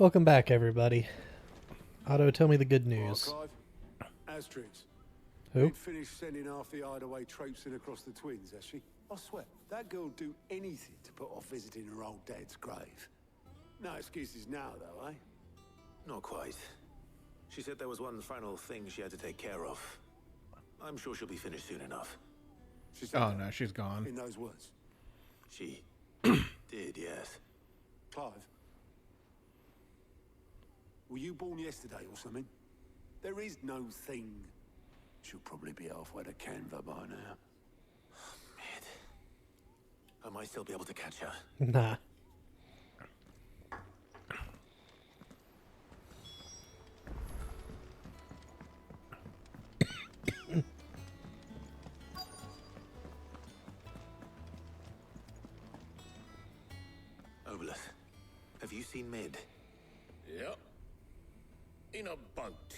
Welcome back, everybody. Otto, tell me the good news. Clive, Asterix. Who? Ain't finished sending half the hideaway traipsing across the twins, has she? I swear, that girl'd do anything to put off visiting her old dad's grave. No excuses now, though, eh? Not quite. She said there was one final thing she had to take care of. I'm sure she'll be finished soon enough. She said Oh that no, she's gone. in those words. She did, yes. Clive, were you born yesterday or something? There is no thing. She'll probably be halfway to Canva by now. Mid. I might still be able to catch her. Nah. Obelus, have you seen Mid? Yep. In a boat,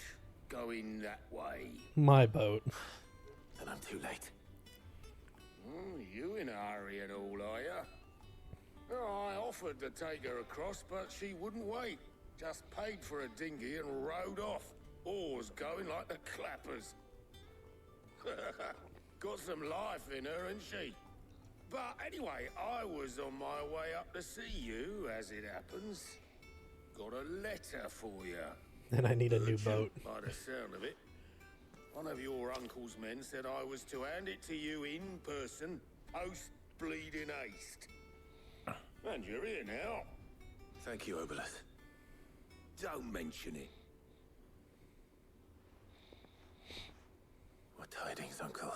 going that way. My boat. Then I'm too late. You in a hurry and all, are ya? Oh, I offered to take her across, but she wouldn't wait. Just paid for a dinghy and rowed off. Oars going like the clappers. Got some life in her, ain't she? But anyway, I was on my way up to see you, as it happens. Got a letter for you. And I need a new boat. By the sound of it. One of your uncle's men said I was to hand it to you in person, post bleeding haste. And you're here now. Thank you, Obelus. Don't mention it. What tidings, Uncle?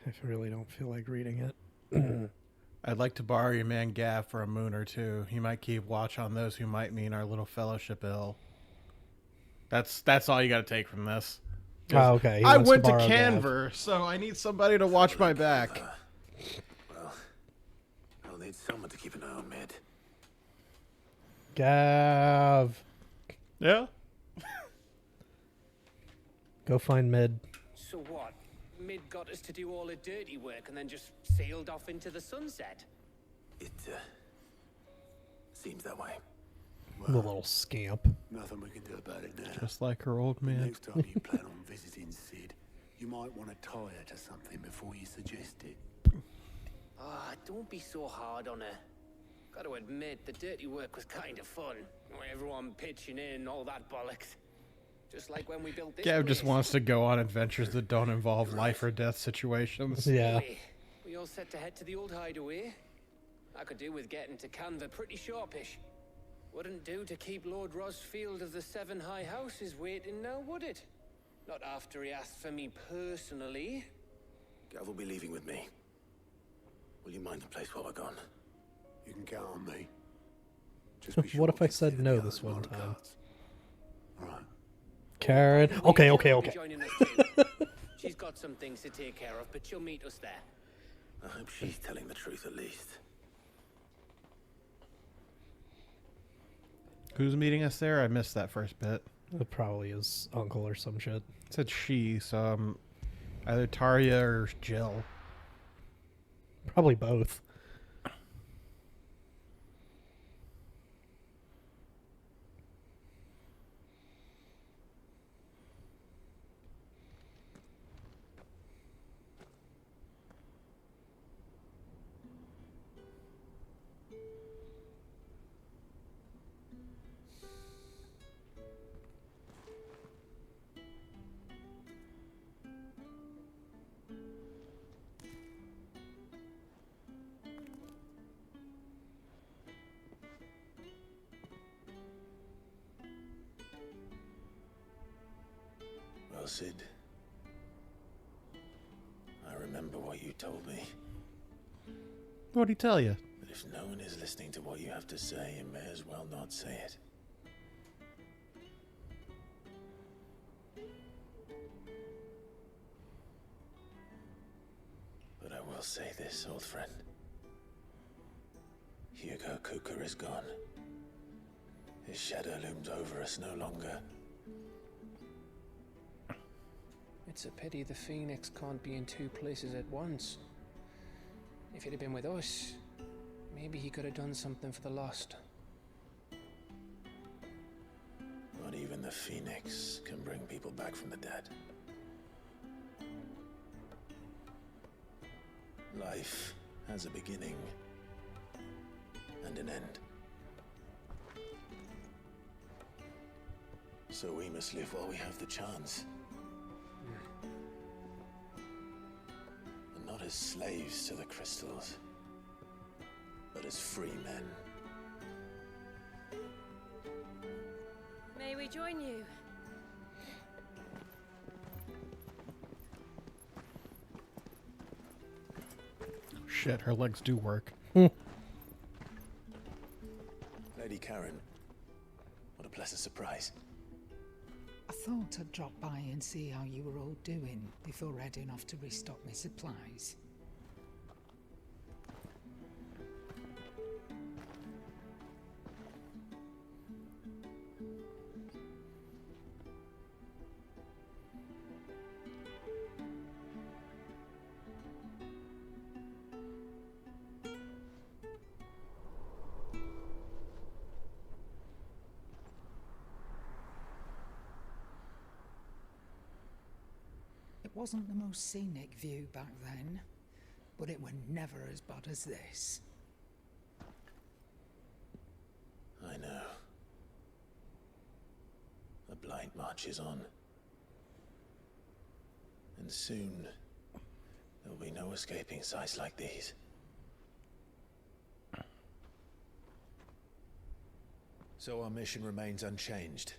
I really don't feel like reading it. I'd like to borrow your man Gav for a moon or two. He might keep watch on those who might mean our little fellowship ill. That's all you got to take from this. Oh, okay. He I wants went to borrow Gav. Canver, so I need somebody to watch my back. Well, I'll need someone to keep an eye on Mid. Gav. Yeah. Go find Mid. So what? Mid got us to do all the dirty work and then just sailed off into the sunset? It, seems that way. The little scamp. Nothing we can do about it now. Just like her old man. Next time you plan on visiting Sid, you might want to tie her to something before you suggest it. Ah, don't be so hard on her. Got to admit, the dirty work was kind of fun. Everyone pitching in, all that bollocks. Just like when we built this Gav just place. wants to go on adventures that don't involve life or death situations. Yeah. Really? We all set to head to the old hideaway? I could do with getting to Canva pretty sharpish. Wouldn't do to keep Lord Rosfield of the Seven High Houses waiting now, would it? Not after he asked for me personally. Gav will be leaving with me. Will you mind the place while we're gone? You can count on me. Just be sure What if I to said consider no the this others one not time? cards. All right. Karen. By the way, Okay, Jill okay, will be okay. joining us too. She's got some things to take care of, but she'll meet us there. I hope she's telling the truth at least. Who's meeting us there? I missed that first bit. It probably is uncle or some shit. It said she, so either Tarya or Jill. Probably both. Well, Sid, I remember what you told me. What'd he tell you? But if no one is listening to what you have to say, you may as well not say it. But I will say this, old friend. Hugo Cooker is gone. His shadow looms over us no longer. It's a pity the Phoenix can't be in two places at once. If he'd have been with us, maybe he could have done something for the lost. Not even the Phoenix can bring people back from the dead. Life has a beginning and an end. So we must live while we have the chance. And not as slaves to the crystals, but as free men. May we join you? Shit, her legs do work. Lady Karen, what a pleasant surprise. I thought I'd drop by and see how you were all doing before heading off to restock my supplies. It wasn't the most scenic view back then, but it were never as bad as this. I know. The blight marches on. And soon, there'll be no escaping sights like these. So our mission remains unchanged.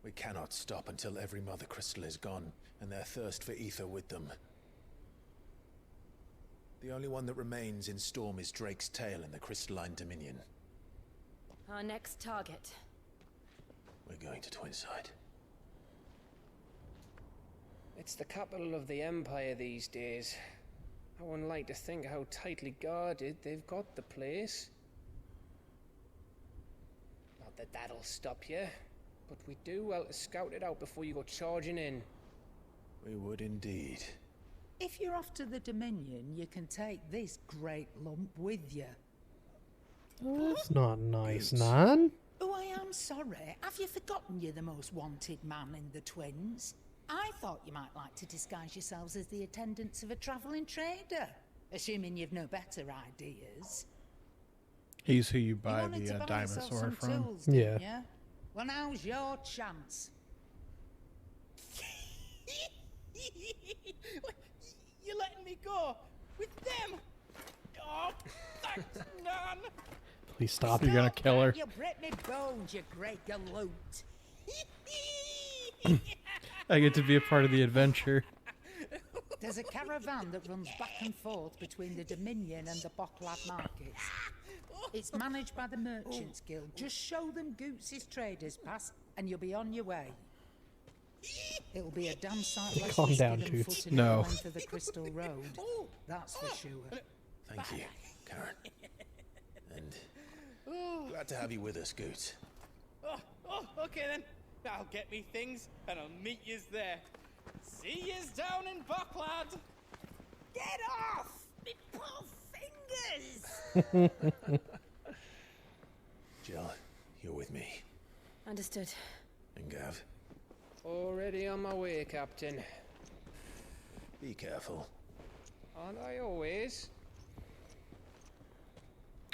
We cannot stop until every Mother Crystal is gone, and their thirst for ether with them. The only one that remains in Storm is Drake's Tail in the Crystalline Dominion. Our next target. We're going to Twinside. It's the capital of the Empire these days. I wouldn't like to think how tightly guarded they've got the place. Not that that'll stop you, but we do well to scout it out before you go charging in. We would indeed. If you're off to the Dominion, you can take this great lump with you. Oh, that's not nice, Nan. Oh, I am sorry. Have you forgotten you're the most wanted man in the Twins? I thought you might like to disguise yourselves as the attendants of a travelling trader, assuming you've no better ideas. He's who you buy wanted to the buy diamond yourself sword some from. tools, didn't Yeah. you? Well, now's your chance. You're letting me go with them? Oh, thanks, Nan. Please stop. You're gonna kill her. You break me bones, you great galoot. I get to be a part of the adventure. There's a caravan that runs back and forth between the Dominion and the Bocklad markets. It's managed by the Merchants Guild. Just show them Goots' traders pass and you'll be on your way. It'll be a damn sight less Calm risky down, than Goots. footing No. the length of the Crystal Road. That's for sure. Thank you, Karen. And glad to have you with us, Goot. Oh, okay then. I'll get me things and I'll meet yous there. See yous down in Bocklad. Get off! Me poor fingers! Jill, you're with me. Understood. And Gav, Already on my way, Captain. be careful. Aren't I always?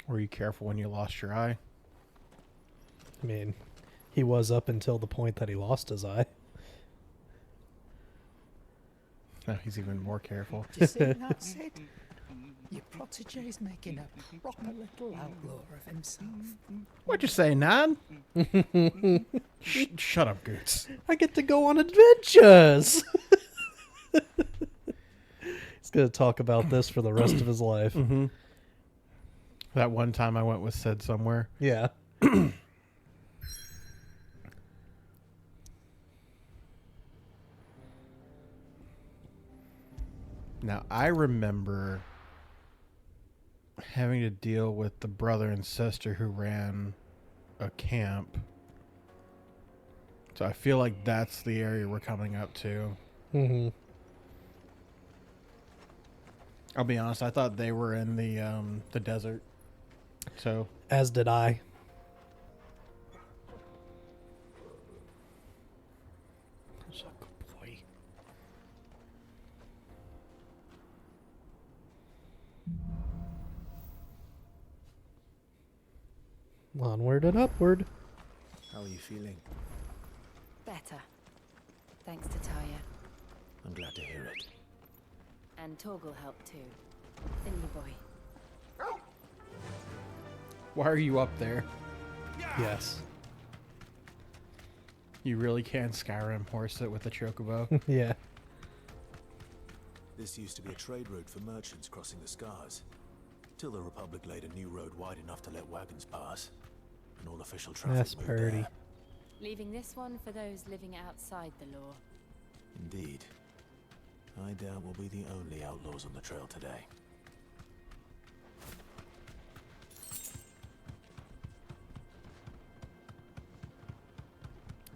Were you careful when you lost your eye? I mean, he was up until the point that he lost his eye. Now he's even more careful. Do you see that, Sid? Your protege's making a proper little outlaw of himself. What'd you say, Nan? Shut up, Goots. I get to go on adventures. He's gonna talk about this for the rest of his life. Mm-hmm. That one time I went with Sid somewhere. Yeah. Now, I remember having to deal with the brother and sister who ran a camp So I feel like that's the area we're coming up to. Mm-hmm. I'll be honest, I thought they were in the desert. So As did I. That's a good boy. Onward and upward. How are you feeling? Better. Thanks to Taya. I'm glad to hear it. And Torgal helped too. Didn't you, boy? why are you up there? Yes. You really can Skyrim horse it with a chocobo. Yeah. This used to be a trade route for merchants crossing the Scars, till the Republic laid a new road wide enough to let wagons pass, and all official traffic That's moved pretty. there. Leaving this one for those living outside the law. Indeed. I doubt we'll be the only outlaws on the trail today.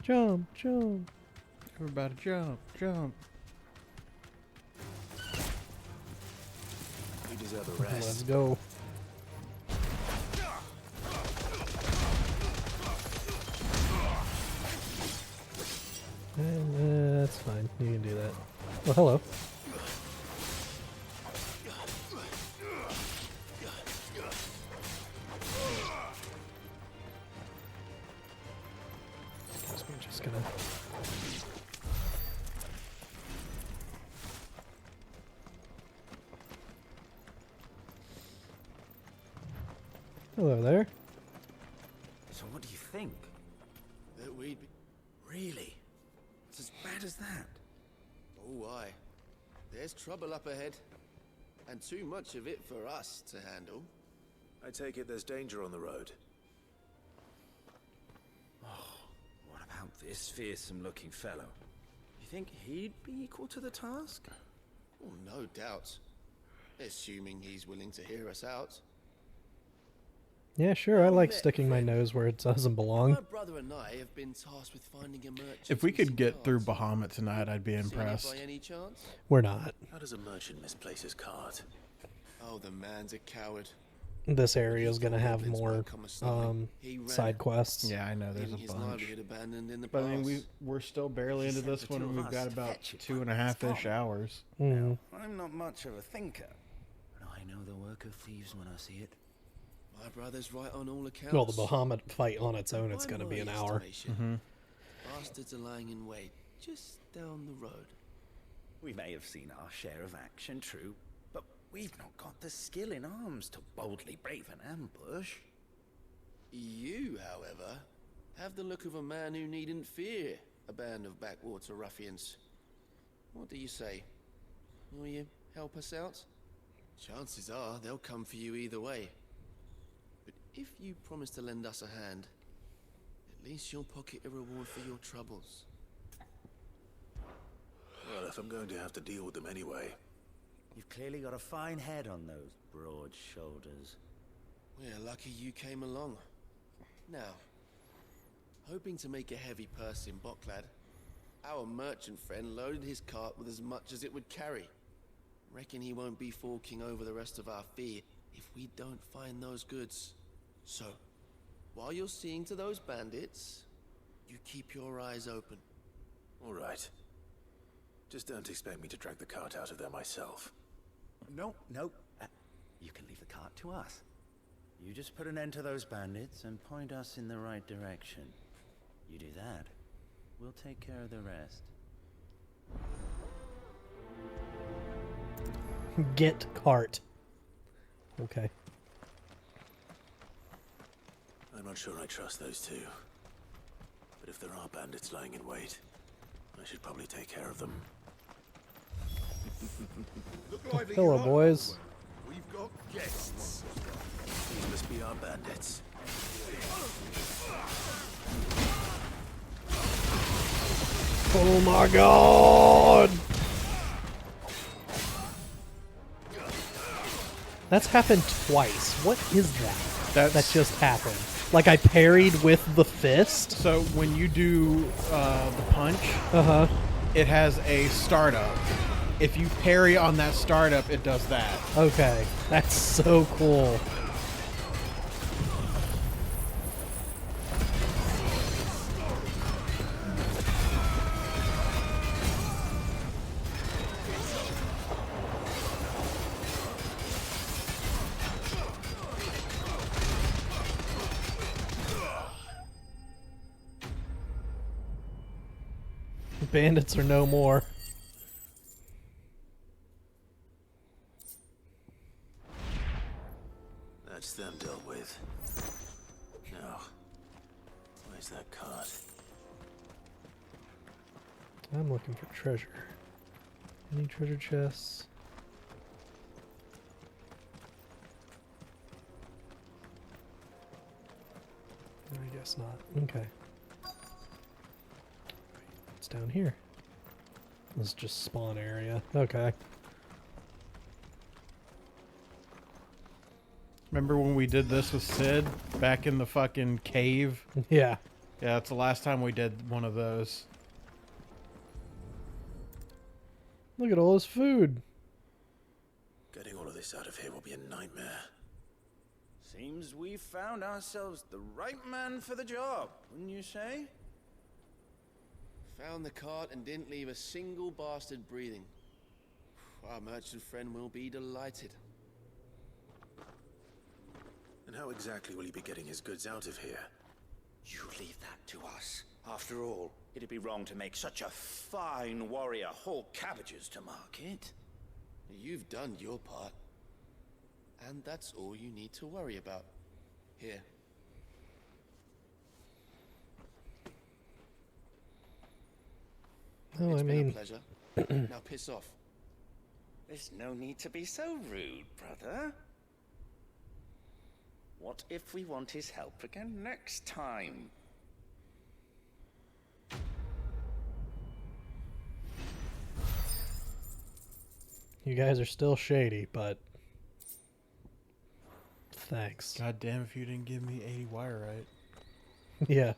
Jump, jump. Everybody jump, jump. You deserve a rest. Let's go. And that's fine. You can do that. Well, hello. Guess we're just gonna. Hello there. So what do you think? That we'd be... Really? It's as bad as that? Oh, aye. There's trouble up ahead. And too much of it for us to handle. I take it there's danger on the road. What about this fearsome-looking fellow? You think he'd be equal to the task? Oh, no doubt. Assuming he's willing to hear us out. Yeah, sure. I like sticking my nose where it doesn't belong. My brother and I have been tasked with finding a merchant. If we could get through Bahamut tonight, I'd be Seen it impressed. by any chance? We're not. How does a merchant misplace his cart? Oh, the man's a coward. This area is going to have more side quests. Yeah, I know there's Leaving a his bunch. livelihood abandoned in the But I mean, pass. we're still barely He into sent this the two one, and of we've us got to about fetch it, 2.5-ish Tom. hours. Mhm. I'm not much of a thinker, but I know the work of thieves when I see it. My brother's right on all accounts. Well, the Bahamut fight on its own, it's going to be an hour. Bastards are lying in wait just down the road. We may have seen our share of action, true, but we've not got the skill in arms to boldly brave an ambush. You, however, have the look of a man who needn't fear a band of backwater ruffians. What do you say? Will you help us out? Chances are they'll come for you either way. But if you promise to lend us a hand, at least you'll pocket a reward for your troubles. Well, if I'm going to have to deal with them anyway. You've clearly got a fine head on those broad shoulders. We're lucky you came along. Now, hoping to make a heavy purse in Boklad, our merchant friend loaded his cart with as much as it would carry. Reckon he won't be forking over the rest of our fee if we don't find those goods. So, while you're seeing to those bandits, you keep your eyes open. All right. Just don't expect me to drag the cart out of there myself. No. You can leave the cart to us. You just put an end to those bandits and point us in the right direction. You do that, we'll take care of the rest. Get cart. Okay. I'm not sure I trust those two. But if there are bandits lying in wait, I should probably take care of them. Hello, boys. We've got guests. These must be our bandits. Oh my god! That's happened twice. What is that? That just happened. Like I parried with the fist? So when you do the punch, Uh-huh. it has a startup. If you parry on that startup, it does that. Okay. That's so cool. Bandits are no more. That's them dealt with. Now, where's that cart? I'm looking for treasure. Any treasure chests? I guess not. Okay. It's down here. This is just spawn area. Okay. Remember when we did this with Sid back in the fucking cave? Yeah. Yeah, that's the last time we did one of those. Look at all this food. Getting all of this out of here will be a nightmare. Seems we found ourselves the right man for the job, wouldn't you say? Found the cart and didn't leave a single bastard breathing. Our merchant friend will be delighted. And how exactly will he be getting his goods out of here? You leave that to us. After all, it'd be wrong to make such a fine warrior haul cabbages to market. You've done your part. And that's all you need to worry about. Here. Oh, It's I been a mean... pleasure. Now piss off. There's no need to be so rude, brother. What if we want his help again next time? You guys are still shady, but... Thanks. God damn if you didn't give me 80 wire right. Yeah.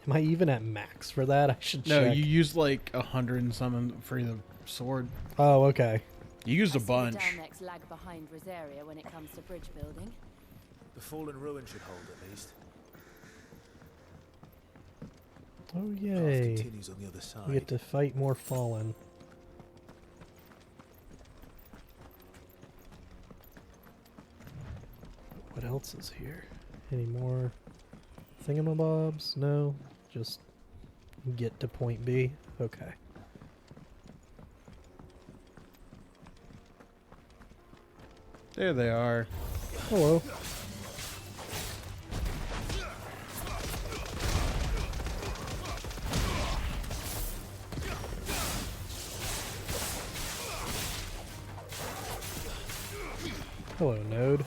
Am I even at max for that? I should check. No, you used like 100 and something for the sword. Oh, okay. You used a I bunch. see the Dalnex lag behind Rosaria when it comes to bridge building. The fallen ruin should hold at least. Oh, Path yay. continues on the other side. We get to fight more fallen. What else is here? Any more thingamabobs? No? Just get to point B? Okay. There they are. Hello. Hello, Node.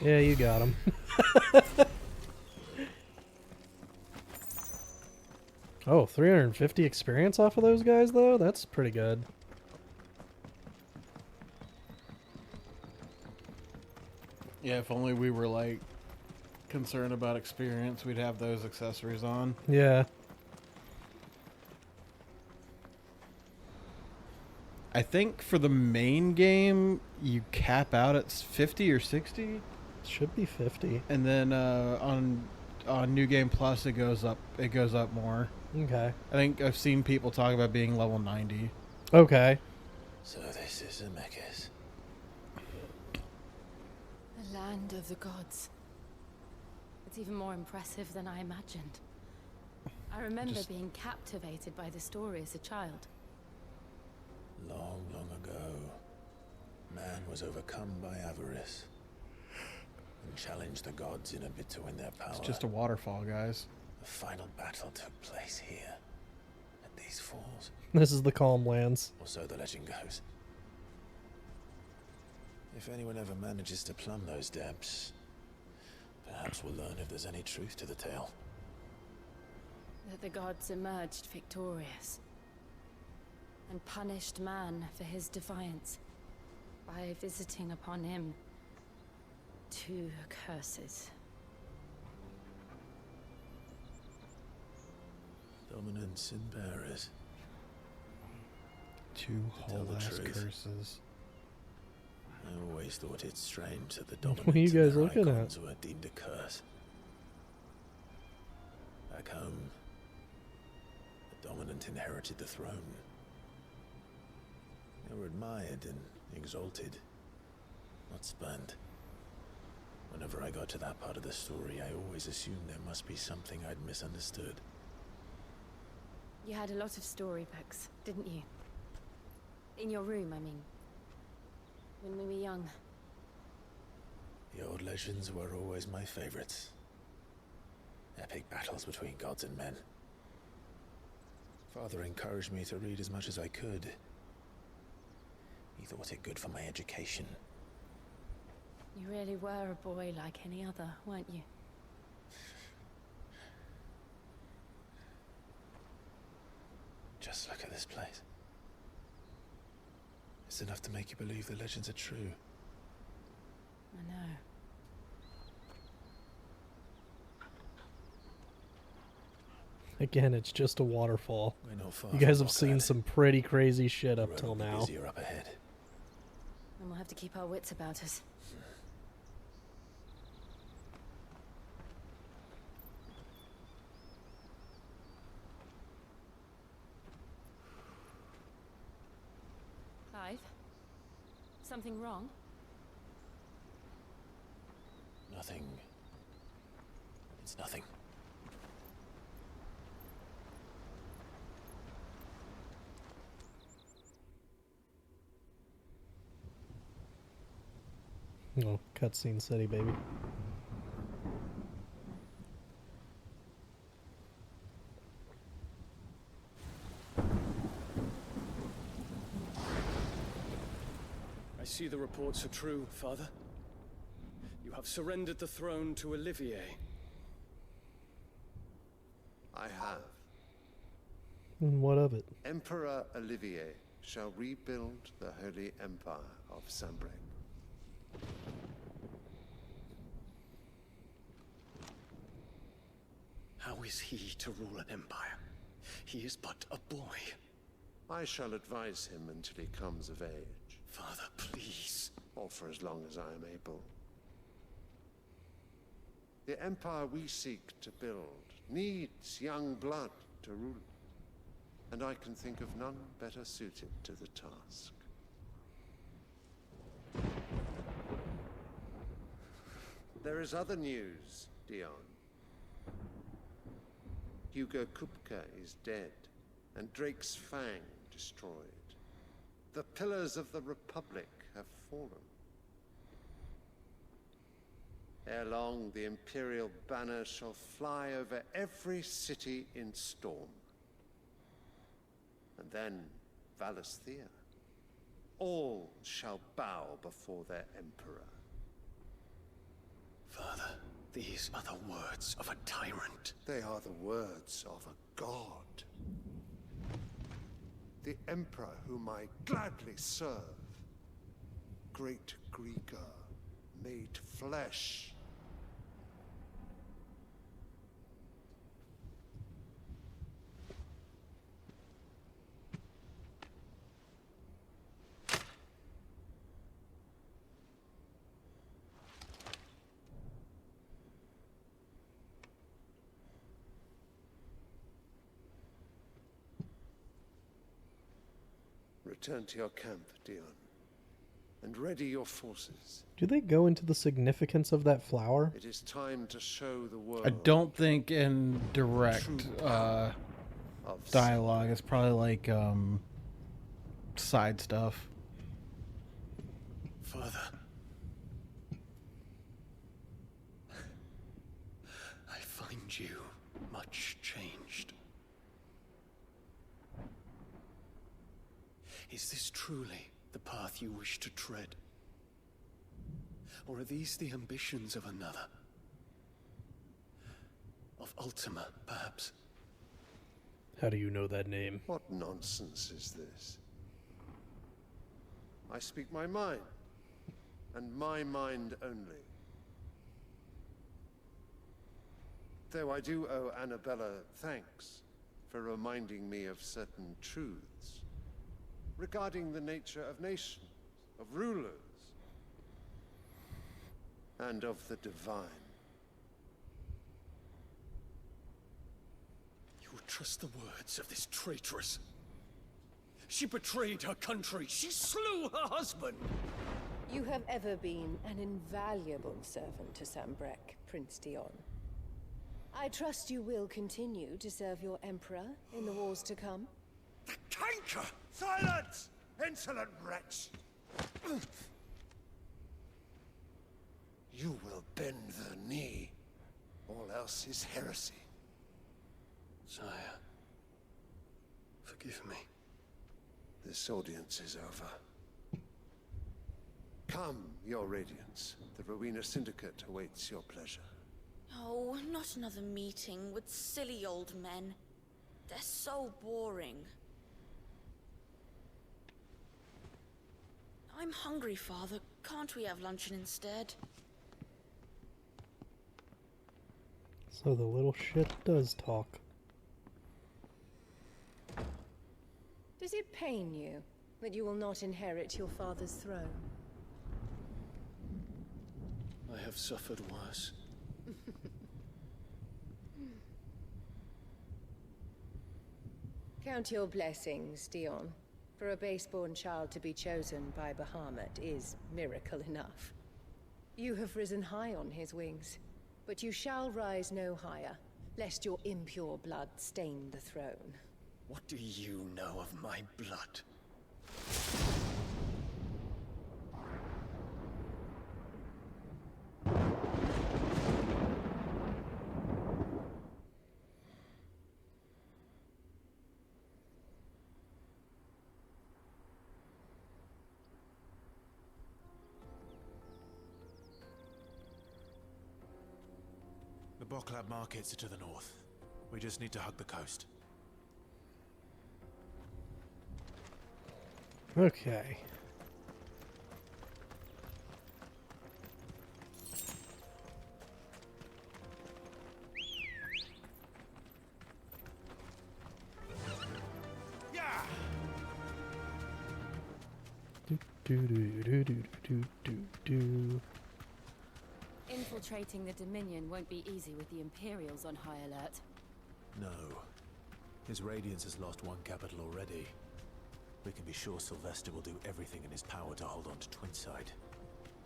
Yeah, you got him. Oh, 350 experience off of those guys, though? That's pretty good. Yeah, if only we were like concerned about experience, we'd have those accessories on. Yeah. I think for the main game, you cap out at 50 or 60. Should be 50. And then on New Game Plus, it goes up. It goes up more. Okay. I think I've seen people talk about being level 90. Okay. So this is Zemeckis. The land of the gods. It's even more impressive than I imagined. I remember being captivated by the story as a child. Long, long ago, man was overcome by avarice and challenged the gods in a bid to win their power. It's just a waterfall, guys. The final battle took place here, at these falls. This is the Calm Lands. Or so the legend goes. If anyone ever manages to plumb those depths, Perhaps we'll learn if there's any truth to the tale. That the gods emerged victorious and punished man for his defiance by visiting upon him 2 curses. Dominance and bearers. 2 tell whole the ass truth. curses. I always thought it strange that the What dominant are you guys and their looking at? icons were deemed a curse. Back home, the dominant inherited the throne. They were admired and exalted, not spurned. Whenever I got to that part of the story, I always assumed there must be something I'd misunderstood. You had a lot of storybooks, didn't you? In your room, I mean. When we were young. The old legends were always my favorites. Epic battles between gods and men. Father encouraged me to read as much as I could. He thought it good for my education. You really were a boy like any other, weren't you? Just look at this place. It's enough to make you believe the legends are true. I know. Again, it's just a waterfall. We're not far You guys from have seen Rockland. some pretty crazy shit The up road till will be now. busier up ahead. And we'll have to keep our wits about us. Clive? Something wrong? Nothing. It's nothing. Oh, cutscene city, baby. I see the reports are true, Father. You have surrendered the throne to Olivier. I have. And what of it? Emperor Olivier shall rebuild the Holy Empire of Sambre. How is he to rule an empire? He is but a boy. I shall advise him until he comes of age. Father, please. Or for as long as I am able. The empire we seek to build needs young blood to rule it. And I can think of none better suited to the task. There is other news, Dion. Hugo Kupka is dead, and Drake's Fang destroyed. The pillars of the Republic have fallen. Ere long, the Imperial banner shall fly over every city in Storm. And then Valisthea. All shall bow before their Emperor. Father, these are the words of a tyrant. They are the words of a god. The Emperor whom I gladly serve. Great Grieger, made flesh. Return to your camp, Dion, and ready your forces. Do they go into the significance of that flower? It is time to show the world. I don't think in direct dialogue. It's probably like side stuff. Father. I find you much changed. Is this truly the path you wish to tread? Or are these the ambitions of another? of Ultima, perhaps. How do you know that name? What nonsense is this? I speak my mind, and my mind only. Though I do owe Annabella thanks for reminding me of certain truths regarding the nature of nations, of rulers, and of the divine. You would trust the words of this traitress? She betrayed her country. She slew her husband. You have ever been an invaluable servant to Sambrek, Prince Dion. I trust you will continue to serve your Emperor in the wars to come. The canker! Silence! Insolent wretch! You will bend the knee. All else is heresy. Sire, forgive me. This audience is over. Come, your Radiance. The Rowena Syndicate awaits your pleasure. Oh, not another meeting with silly old men. They're so boring. I'm hungry, Father. Can't we have luncheon instead? So the little shit does talk. Does it pain you that you will not inherit your father's throne? I have suffered worse. Count your blessings, Dion. For a base-born child to be chosen by Bahamut is miracle enough. You have risen high on his wings, but you shall rise no higher, lest your impure blood stain the throne. What do you know of my blood? The Boklab markets are to the north. We just need to hug the coast. Okay. Yeah! Do. Infiltrating the Dominion won't be easy with the Imperials on high alert. No. His Radiance has lost one capital already. We can be sure Sylvester will do everything in his power to hold on to Twinside.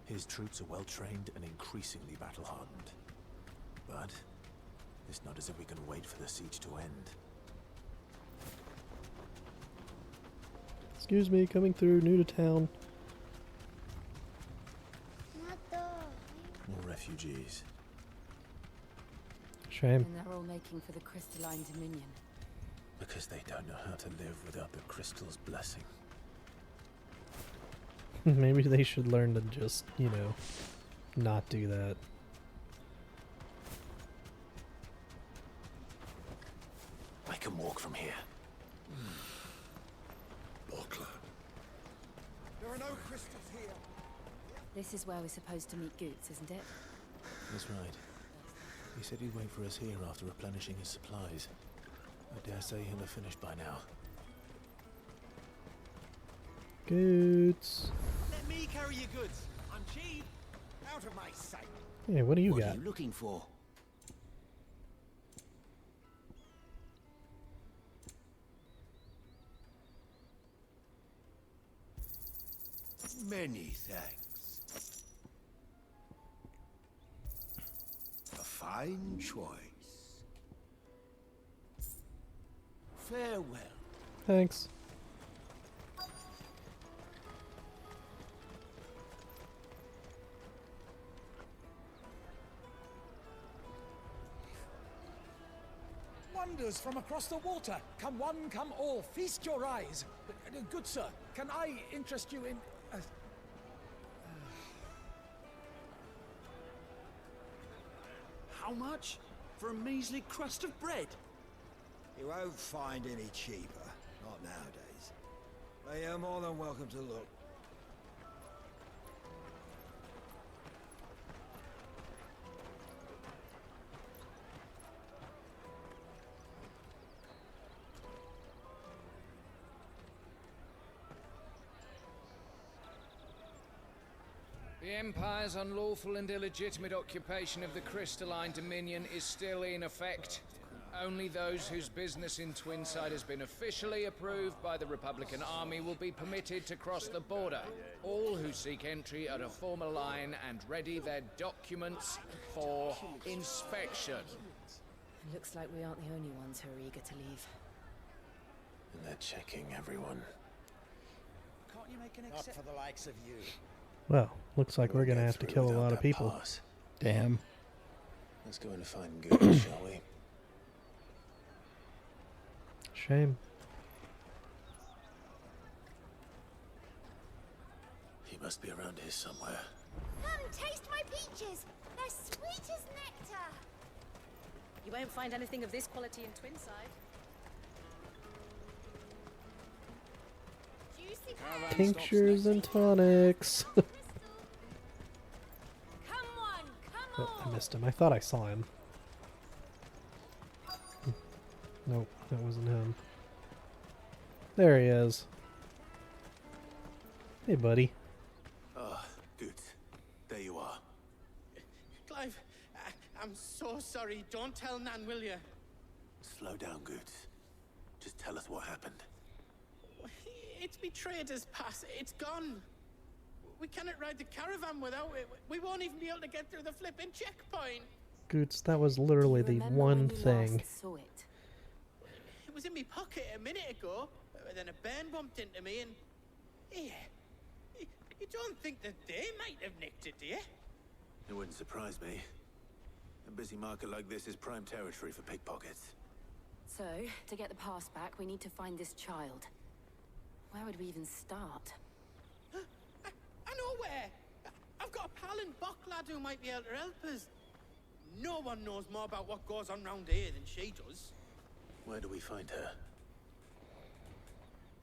His troops are well-trained and increasingly battle-hardened. But it's not as if we can wait for the siege to end. Excuse me, coming through, new to town. More refugees. Shame. And they're all making for the Crystalline Dominion. Because they don't know how to live without the crystal's blessing. Maybe they should learn to just, you know, not do that. I can walk from here. Boklab. There are no crystals here. This is where we're supposed to meet Goots, isn't it? That's right. He said he'd wait for us here after replenishing his supplies. I dare say he'll have finished by now. Goots. Let me carry your goods. I'm cheap. Out of my sight. Hey, what do you got? What are you looking for? Many thanks. A fine choice. Farewell. Thanks. Wonders from across the water. Come one, come all. Feast your eyes. Good sir, can I interest you in... How much? for a measly crust of bread. You won't find any cheaper. Not nowadays. But you're more than welcome to look. The Empire's unlawful and illegitimate occupation of the crystalline dominion is still in effect. Only those whose business in Twinside has been officially approved by the Republican Army will be permitted to cross the border. All who seek entry are to form a line and ready their documents for inspection. Looks like we aren't the only ones who are eager to leave. And they're checking everyone. Can't you make an Not for the likes of you. Well, looks like we're gonna have to kill a lot of people. Damn. Let's go and find Goose, shall we? Shame. He must be around here somewhere. Come, taste my peaches. They're sweet as nectar. You won't find anything of this quality in Twinside. Tinctures and tonics. Oh, I missed him. I thought I saw him. Nope, that wasn't him. There he is. Hey, buddy. Ah, good. There you are. Clive, I'm so sorry. Don't tell Nan, will you? Slow down, Goots. Just tell us what happened. It's betrayed us, Pass. It's gone. We cannot ride the caravan without it. We won't even be able to get through the flipping checkpoint. Goots, that was literally the one thing. It was in my pocket a minute ago. Then a bairn bumped into me and... Yeah. You don't think that they might have nicked it, do you? It wouldn't surprise me. A busy market like this is prime territory for pickpockets. So, to get the pass back, we need to find this child. Where would we even start? I know where! I've got a pal in Bocklad who might be able to help us. No one knows more about what goes on round here than she does. Where do we find her?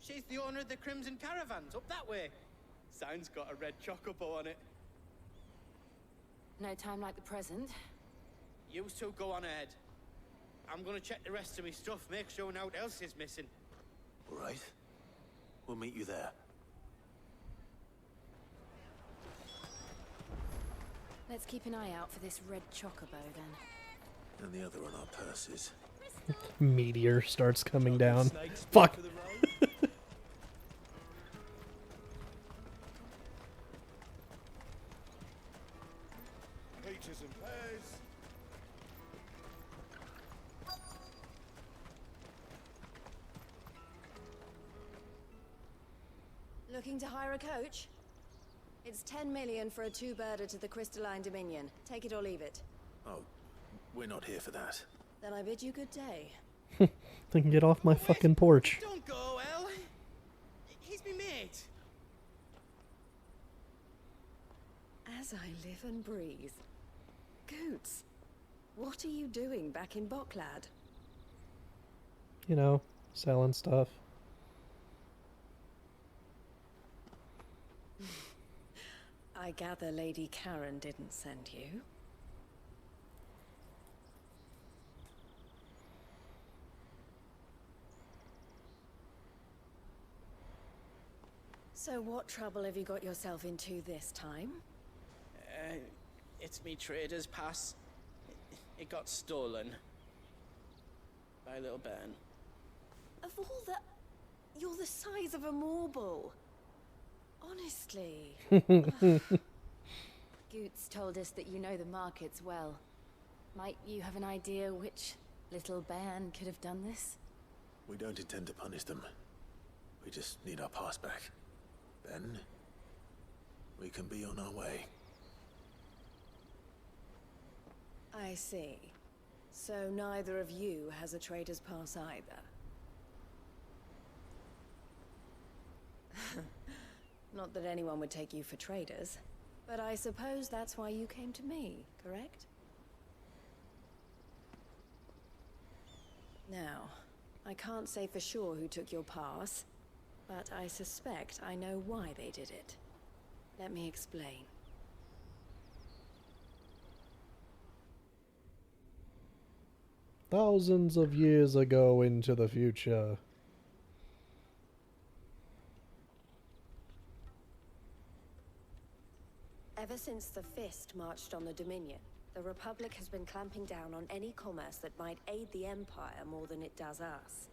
She's the owner of the Crimson Caravans, up that way. Sign's got a red chocobo on it. No time like the present. You two go on ahead. I'm gonna check the rest of my stuff, make sure nothing else is missing. All right. We'll meet you there. Let's keep an eye out for this red chocobo, then. And the other on our purses. Meteor starts coming down. Fuck! Peaches and pears. Looking to hire a coach? It's 10 million for a two-birder to the Crystalline Dominion. Take it or leave it. Oh, we're not here for that. Then I bid you good day. They can get off my fucking porch. Don't go, El. He's me mate. As I live and breathe. Goots, what are you doing back in Bocklad? You know, selling stuff. I gather Lady Karen didn't send you. So what trouble have you got yourself into this time? It's me trader's pass. It got stolen. By a little bairn. Of all the... You're the size of a marble. Honestly. Goots told us that you know the markets well. Might you have an idea which little bairn could have done this? We don't intend to punish them. We just need our pass back. Then, we can be on our way. I see. So neither of you has a trader's pass either. Not that anyone would take you for traders, but I suppose that's why you came to me, correct? Now, I can't say for sure who took your pass, but I suspect I know why they did it. Let me explain. Thousands of years ago into the future. Ever since the Fist marched on the Dominion, the Republic has been clamping down on any commerce that might aid the Empire more than it does us.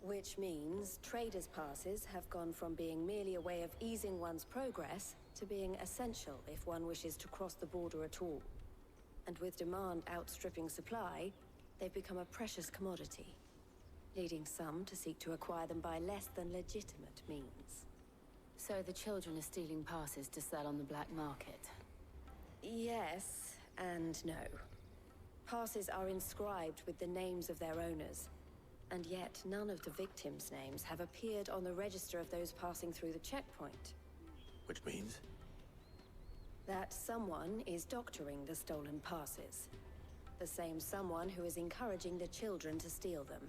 Which means traders' passes have gone from being merely a way of easing one's progress to being essential if one wishes to cross the border at all. And with demand outstripping supply, they've become a precious commodity, leading some to seek to acquire them by less than legitimate means. So the children are stealing passes to sell on the black market? Yes and no. Passes are inscribed with the names of their owners, and yet none of the victims' names have appeared on the register of those passing through the checkpoint. Which means? That someone is doctoring the stolen passes. The same someone who is encouraging the children to steal them.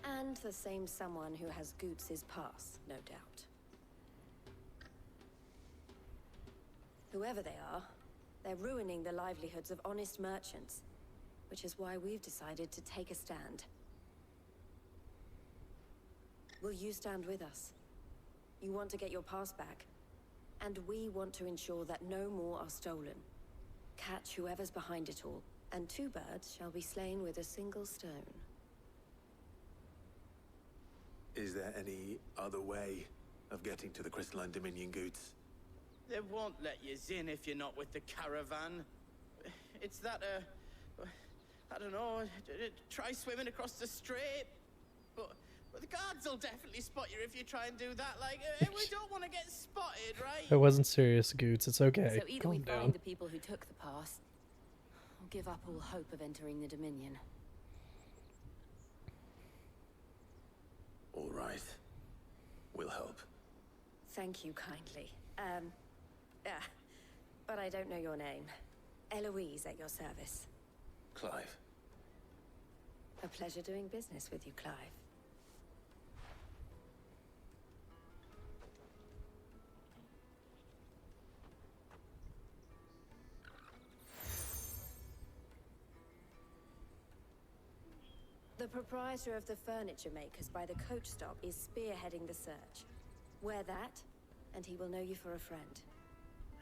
And the same someone who has Goots' pass, no doubt. Whoever they are, they're ruining the livelihoods of honest merchants, which is why we've decided to take a stand. Will you stand with us? You want to get your pass back, and we want to ensure that no more are stolen. Catch whoever's behind it all, and 2 birds shall be slain with a single stone. Is there any other way of getting to the Crystalline Dominion Goots? They won't let you in if you're not with the caravan. It's that, I don't know, try swimming across the strait. But the guards will definitely spot you if you try and do that. Like, we don't want to get spotted, right? I wasn't serious, Goots. It's okay. So either Calm we down. find the people who took the pass, or give up all hope of entering the Dominion. All right. We'll help. Thank you kindly. But I don't know your name. Eloise at your service. Clive. A pleasure doing business with you, Clive. The proprietor of the furniture makers by the coach stop is spearheading the search. Wear that, and he will know you for a friend.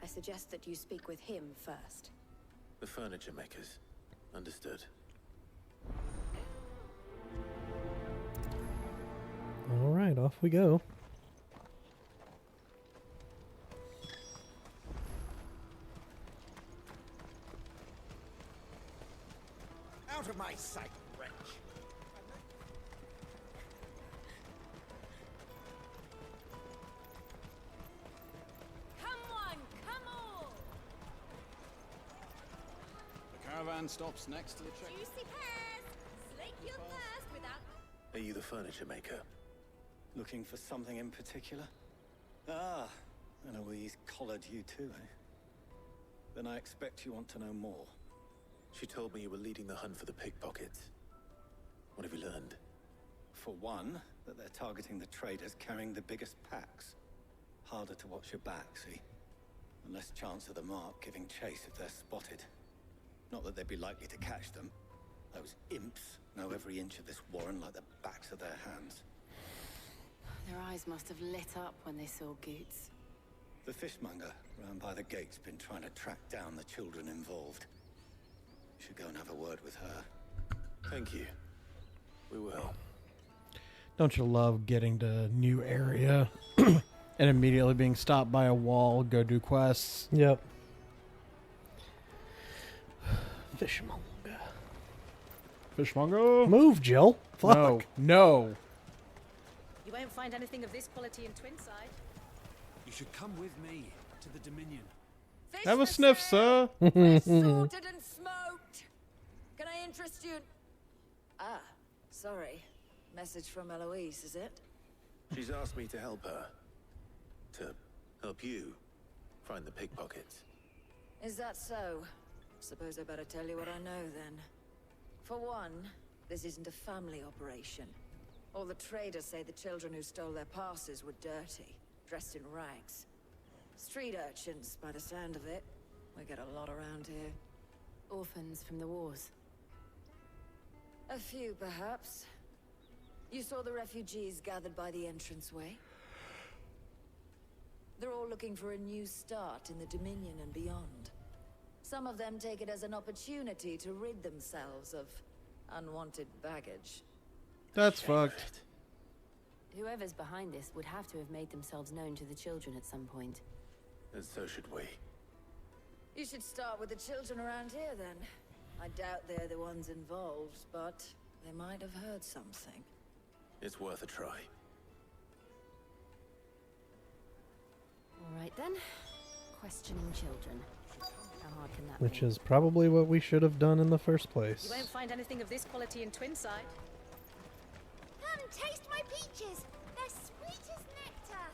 I suggest that you speak with him first. The furniture makers. Understood. All right, off we go. Out of my sight, wretch! The caravan stops next to the check. Juicy pears! Slake your thirst without... Are you the furniture maker? Looking for something in particular? Ah, Eloise collared you too, eh? Then I expect you want to know more. She told me you were leading the hunt for the pickpockets. What have you learned? For one, that they're targeting the traders carrying the biggest packs. Harder to watch your back, see? And less chance of the mark giving chase if they're spotted. Not that they'd be likely to catch them. Those imps know every inch of this warren like the backs of their hands. Their eyes must have lit up when they saw Goots. The fishmonger round by the gate's been trying to track down the children involved. You should go and have a word with her. Thank you. We will. Don't you love getting to new area and immediately being stopped by a wall, go do quests? Yep. Fishmonger. Fishmonger? Move, Jill. Fuck. No. No. You won't find anything of this quality in Twinside. You should come with me to the Dominion. Fish Have a for sniff, sale. sir. Fresh sorted and smoked. Can I interest you? Ah, sorry. Message from Eloise, is it? She's asked me to help her. To help you find the pickpockets. Is that so? Suppose I better tell you what I know then. For one, this isn't a family operation. All the traders say the children who stole their passes were dirty, dressed in rags. Street urchins, by the sound of it. We get a lot around here. Orphans from the wars. A few, perhaps. You saw the refugees gathered by the entranceway? They're all looking for a new start in the Dominion and beyond. Some of them take it as an opportunity to rid themselves of unwanted baggage. That's fucked. Whoever's behind this would have to have made themselves known to the children at some point. And so should we. You should start with the children around here, then. I doubt they're the ones involved, but they might have heard something. It's worth a try. All right, then. Questioning children. How hard can that Which be? is probably what we should have done in the first place. You won't find anything of this quality in Twinside. Come taste my peaches. They're sweet as nectar.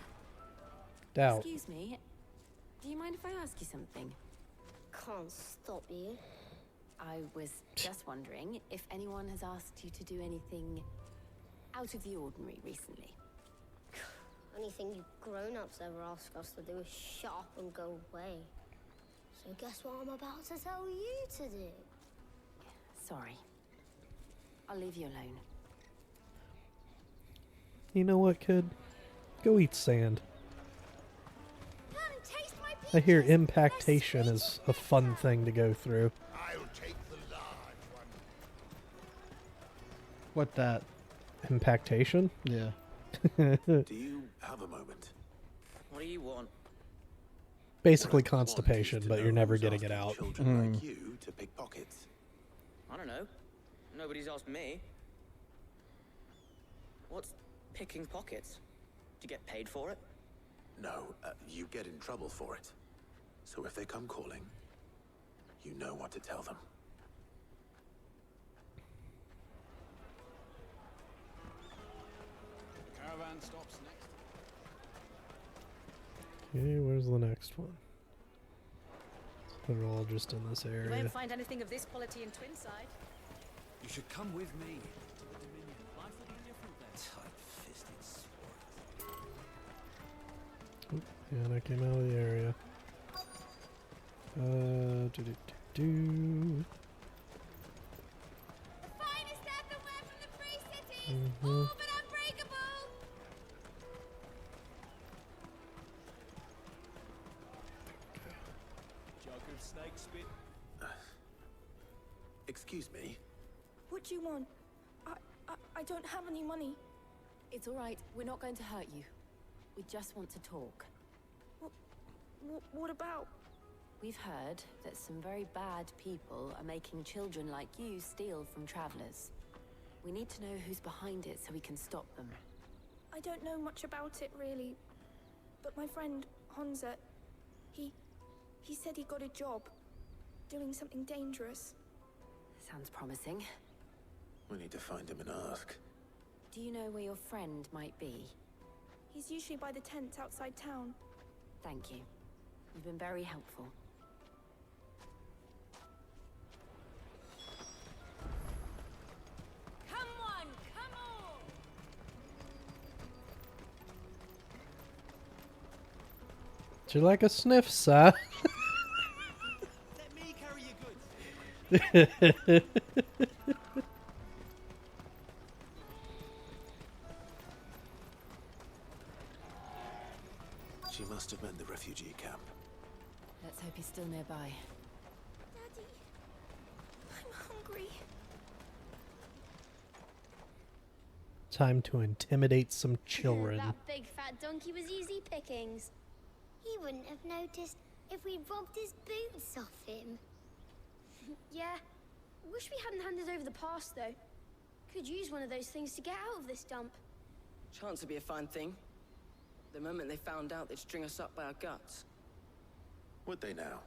Doubt. Excuse me. Do you mind if I ask you something? Can't stop you. I was just wondering if anyone has asked you to do anything out of the ordinary recently. Anything you grown-ups ever ask us to do is shut up and go away. So guess what I'm about to tell you to do? Sorry. I'll leave you alone. You know what, kid? Go eat sand. Come taste my peaches. I hear impactation is a fun thing to go through. I'll take the large one. What that? Impactation? Yeah. Do you have a moment? What do you want? Basically constipation, but you're never getting it out. Children like you to pick pockets. I don't know. Nobody's asked me. What's picking pockets? Do you get paid for it? No, you get in trouble for it. So if they come calling, you know what to tell them. Caravan stops next. Okay, where's the next one? They're all just in this You area. won't find anything of this quality in Twinside. You should come with me to the Dominion. Life will be different then. Tight-fisted sword. Oop, yeah, and I came out of the area. Do. The finest earthenware from the Free Cities. Mhm. All but unbreakable. Jug of snake spit. Excuse me? What do you want? I don't have any money. It's all right. We're not going to hurt you. We just want to talk. What about? We've heard that some very bad people are making children like you steal from travelers. We need to know who's behind it so we can stop them. I don't know much about it, really. But my friend, Honza, he said he got a job. Doing something dangerous. Sounds promising. We need to find him and ask. Do you know where your friend might be? He's usually by the tents outside town. Thank you. You've been very helpful. Come on, come on. Would you like a sniff, sir? Let me carry your goods. She must have meant the refugee camp. Let's hope he's still nearby. Daddy, I'm hungry. Time to intimidate some children. That big fat donkey was easy pickings. He wouldn't have noticed if we robbed his boots off him. Yeah. Wish we hadn't handed over the pass, though. Could use one of those things to get out of this dump. Chance would be a fine thing. The moment they found out, they'd string us up by our guts. Would they now?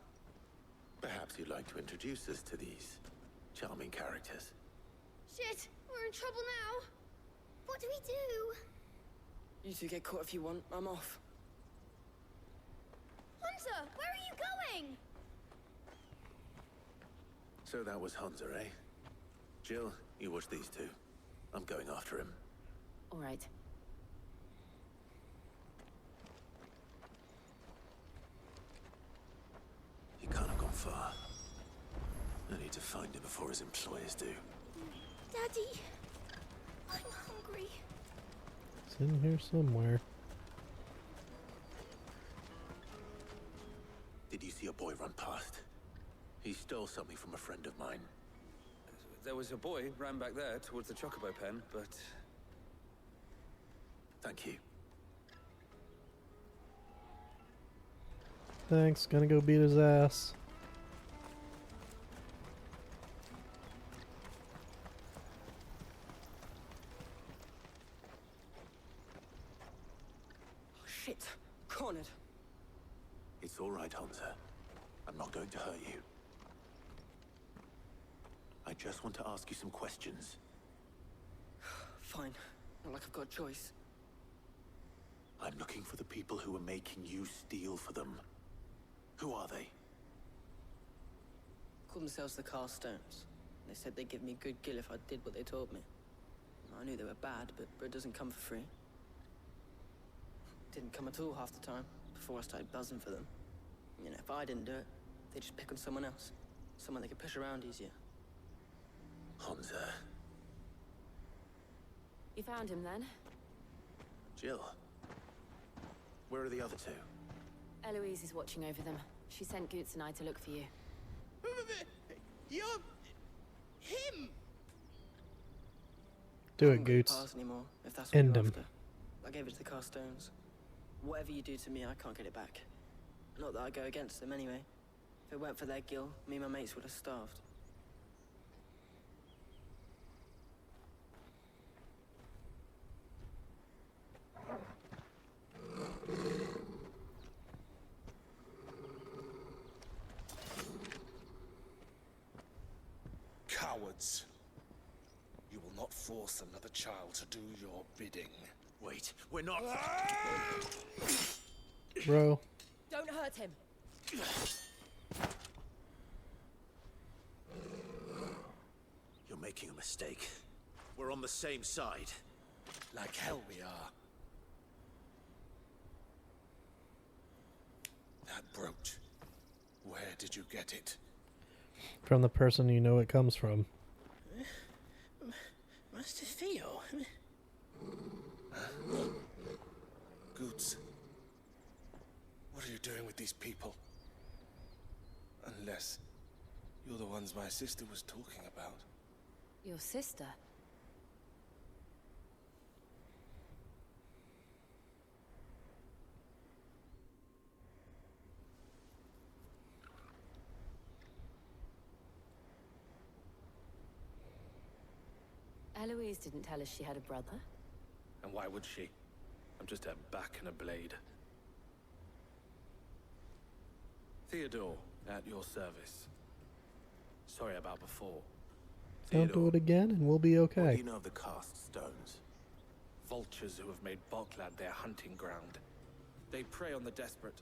Perhaps you'd like to introduce us to these charming characters. Shit, we're in trouble now. What do we do? You two get caught if you want. I'm off. Hunter, where are you going? So that was Hunter, eh? Jill, you watch these two. I'm going after him. All right. He can't have gone far. I need to find him before his employers do. Daddy, I'm hungry. It's in here somewhere. Did you see a boy run past? He stole something from a friend of mine. There was a boy ran back there towards the chocobo pen, but... Thank you. Thanks, gonna go beat his ass. Oh, shit. Cornered. It's all right, Hunter. I'm not going to hurt you. I just want to ask you some questions. Fine. Not like I've got a choice. I'm looking for the people who are making you steal for them. Who are they? Called themselves the Carstones. They said they'd give me good gill if I did what they told me. I knew they were bad, but bread doesn't come for free. Didn't come at all half the time, before I started buzzing for them. You know, if I didn't do it, they'd just pick on someone else. Someone they could push around easier. Hunter. You found him then? Jill. Where are the other two? Eloise is watching over them. She sent Goots and I to look for you. You're... him! Do I it, haven't got your Goots. powers anymore, if that's what End you're him. after. I gave it to the Carstones. Whatever you do to me, I can't get it back. Not that I go against them anyway. If it weren't for their gill, me and my mates would have starved. Cowards. You will not force another child to do your bidding. Wait, we're not... Bro. Don't hurt him. You're making a mistake. We're on the same side. Like hell we are. That brooch. Where did you get it? From the person you know it comes from. Master Theo. Goots. What are you doing with these people? Unless you're the ones my sister was talking about. Your sister? Eloise didn't tell us she had a brother. And why would she? I'm just a back and a blade. Theodore, at your service. Sorry about before. Don't do it again and we'll be What okay. do you know of the cast stones? Vultures who have made Boklad their hunting ground. They prey on the desperate,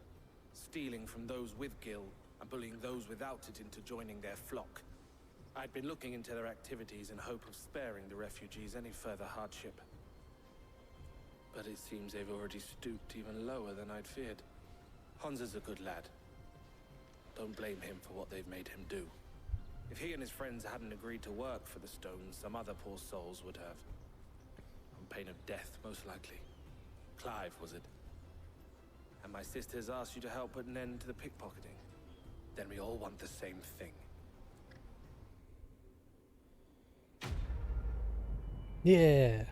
stealing from those with gil and bullying those without it into joining their flock. I'd been looking into their activities in hope of sparing the refugees any further hardship. But it seems they've already stooped even lower than I'd feared. Hansa's a good lad. Don't blame him for what they've made him do. If he and his friends hadn't agreed to work for the stones, some other poor souls would have. On pain of death, most likely. Clive, was it? And my sisters asked you to help put an end to the pickpocketing. Then we all want the same thing. Yeah.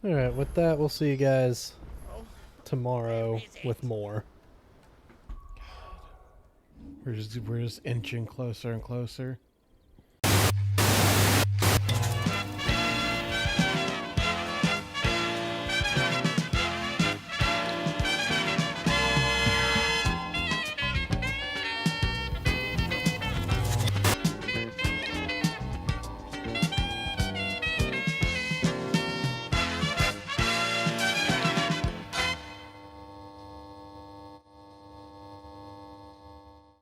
Alright, with that, we'll see you guys tomorrow with more. We're just inching closer and closer.